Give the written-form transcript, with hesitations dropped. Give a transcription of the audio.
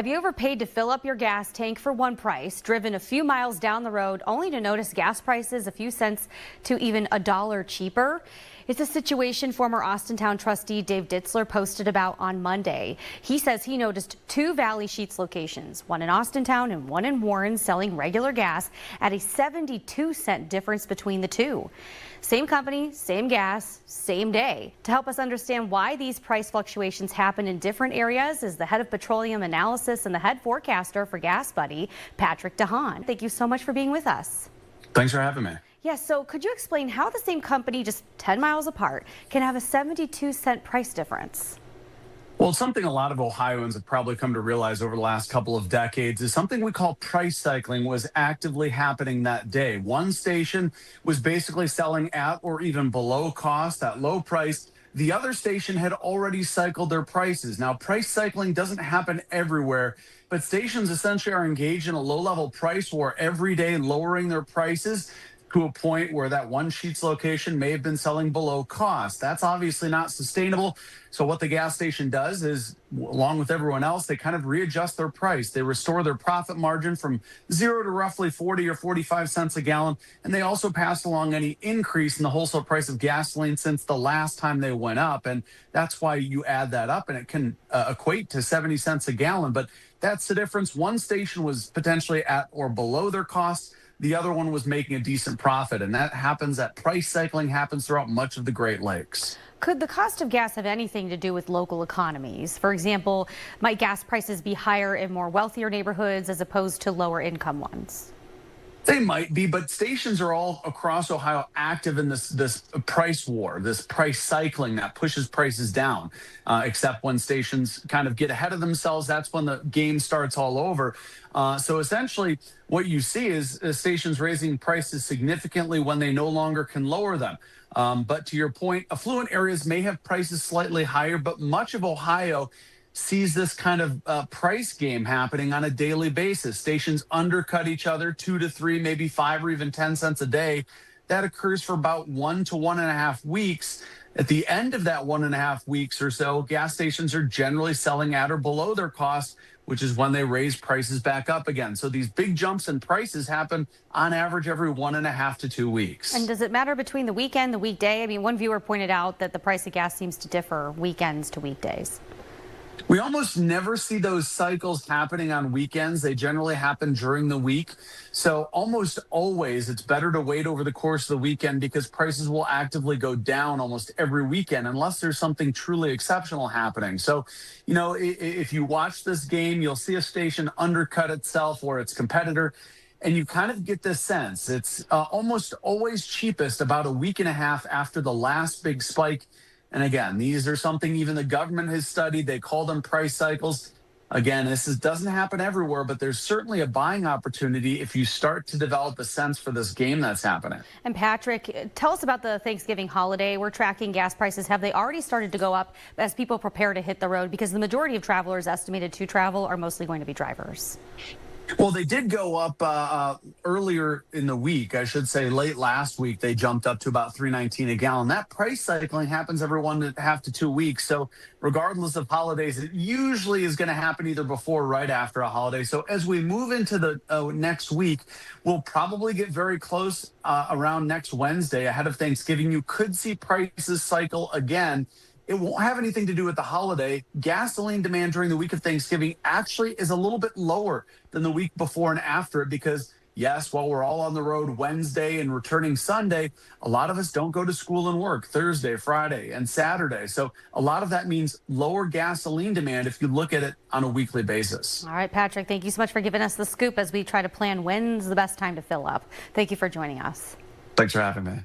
Have you ever paid to fill up your gas tank for one price, driven a few miles down the road, only to notice gas prices a few cents to even $1 cheaper? It's a situation former Austintown trustee Dave Ditzler posted about on Monday. He says he noticed two Valley Sheets locations, one in Austintown and one in Warren, selling regular gas at a 72-cent difference between the two. Same company, same gas, same day. To help us understand why these price fluctuations happen in different areas is the head of petroleum analysis and the head forecaster for Gas Buddy, Patrick DeHaan. Thank you so much for being with us. Thanks for having me. Yes, so could you explain how the same company just 10 miles apart can have a 72-cent price difference? Well, something a lot of Ohioans have probably come to realize over the last couple of decades is something we call price cycling was actively happening that day. One station was basically selling at or even below cost at low price. The other station had already cycled their prices. Now, price cycling doesn't happen everywhere, but stations essentially are engaged in a low-level price war every day, lowering their prices to a point where that one Sheets location may have been selling below cost. That's obviously not sustainable. So what the gas station does is, along with everyone else, they kind of readjust their price. They restore their profit margin from 0 to roughly 40 or 45 cents a gallon. And they also pass along any increase in the wholesale price of gasoline since the last time they went up. And that's why you add that up, and it can equate to 70 cents a gallon. But that's the difference. One station was potentially at or below their costs. The other one was making a decent profit, and that happens, that price cycling happens throughout much of the Great Lakes. Could the cost of gas have anything to do with local economies? For example, might gas prices be higher in more wealthier neighborhoods as opposed to lower income ones? They might be, but stations are all across Ohio active in this price war, this price cycling that pushes prices down. Except when stations kind of get ahead of themselves, that's when the game starts all over. So essentially, what you see is stations raising prices significantly when they no longer can lower them. But to your point, affluent areas may have prices slightly higher, but much of Ohio sees this kind of price game happening on a daily basis. Stations undercut each other 2 to 3, maybe 5 or even 10 cents a day. That occurs for about 1 to 1.5 weeks. At the end of that 1.5 weeks or so, gas stations are generally selling at or below their costs, which is when they raise prices back up again. So these big jumps in prices happen on average every 1.5 to 2 weeks. And does it matter between the weekend, the weekday? I mean, one viewer pointed out that the price of gas seems to differ weekends to weekdays. We almost never see those cycles happening on weekends. They generally happen during the week. So almost always it's better to wait over the course of the weekend because prices will actively go down almost every weekend unless there's something truly exceptional happening. So, you know, if you watch this game, you'll see a station undercut itself or its competitor. And you kind of get this sense. It's almost always cheapest about a week and a half after the last big spike. And again, these are something even the government has studied. They call them price cycles. Again, doesn't happen everywhere, but there's certainly a buying opportunity if you start to develop a sense for this game that's happening. And Patrick, tell us about the Thanksgiving holiday. We're tracking gas prices. Have they already started to go up as people prepare to hit the road? Because the majority of travelers estimated to travel are mostly going to be drivers. Well, they did go up earlier in the week. I should say late last week, they jumped up to about $3.19 a gallon. That price cycling happens every 1.5 to 2 weeks. So regardless of holidays, it usually is going to happen either before or right after a holiday. So as we move into the next week, we'll probably get very close around next Wednesday ahead of Thanksgiving. You could see prices cycle again. It won't have anything to do with the holiday. Gasoline demand during the week of Thanksgiving actually is a little bit lower than the week before and after it because, yes, while we're all on the road Wednesday and returning Sunday, a lot of us don't go to school and work Thursday, Friday, and Saturday. So a lot of that means lower gasoline demand if you look at it on a weekly basis. All right, Patrick, thank you so much for giving us the scoop as we try to plan when's the best time to fill up. Thank you for joining us. Thanks for having me.